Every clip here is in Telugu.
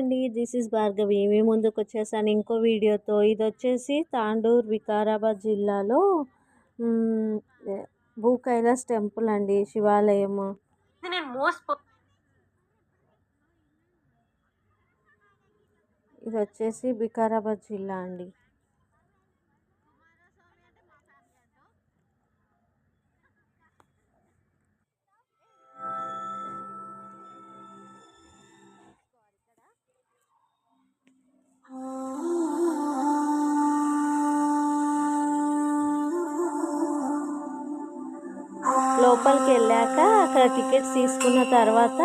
అండి. This is Bhargavi. మీ ముందుకొచ్చేసాను ఇంకో వీడియోతో. ఇదొచ్చేసి తాండూర్ వికారాబాద్ జిల్లాలో హ్మ్. భూ కైలాస్ టెంపుల్ అండి. శివాలయము. ఇదొచ్చేసి వికారాబాద్ జిల్లా అండి. లోపలికి వెళ్ళాక అక్కడ టికెట్స్ తీసుకున్న తర్వాత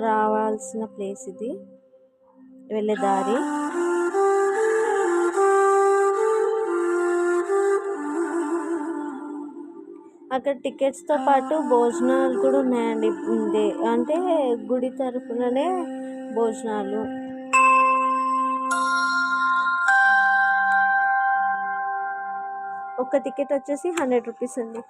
రావాల్సిన ప్లేస్ ఇది, వెళ్ళే దారి. అక్కడ టికెట్స్తో పాటు భోజనాలు కూడా ఉన్నాయండి. అంటే గుడి తరపుననే భోజనాలు. ఒక టికెట్ వచ్చేసి 100 రూపీస్ అండి.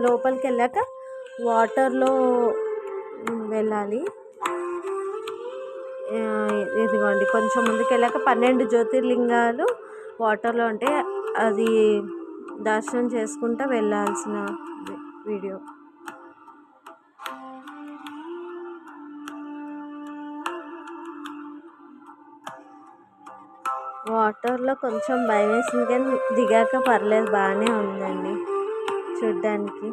లోపలికి వెళ్ళాక వాటర్లో వెళ్ళాలి. ఇదిగోండి, కొంచెం ముందుకు వెళ్ళాక 12 జ్యోతిర్లింగాలు వాటర్లో ఉంటే అది దర్శనం చేసుకుంటూ వెళ్ళాల్సిన వీడియో. వాటర్లో కొంచెం భయం వేసింది కానీ దిగాక పర్లేదు, బాగానే ఉందండి చూడ్డానికి.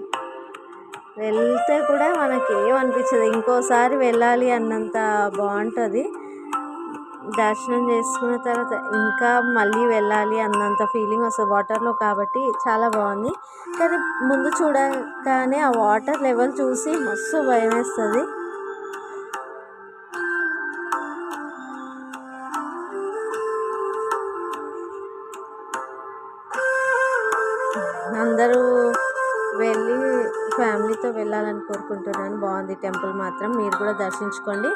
వెళ్తే కూడా మనకి ఏమనిపించదు, ఇంకోసారి వెళ్ళాలి అన్నంత బాగుంటుంది. దర్శనం చేసుకున్న తర్వాత ఇంకా మళ్ళీ వెళ్ళాలి అన్నంత ఫీలింగ్ వస్తుంది వాటర్లో, కాబట్టి చాలా బాగుంది. కానీ ముందు చూడగానే ఆ వాటర్ లెవెల్ చూసి మస్తు భయం వేస్తుంది. అందరూ వెళ్ళి ఫ్యామిలీతో వెళ్ళాలని కోరుకుంటున్నాను. బాగుంది టెంపుల్ మాత్రం, మీరు కూడా దర్శించుకోండి.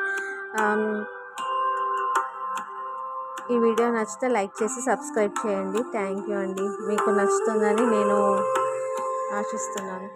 ఈ వీడియో నచ్చితే లైక్ చేసి సబ్స్క్రైబ్ చేయండి. థ్యాంక్ యూ అండి. మీకు నచ్చుతుందని నేను ఆశిస్తున్నాను.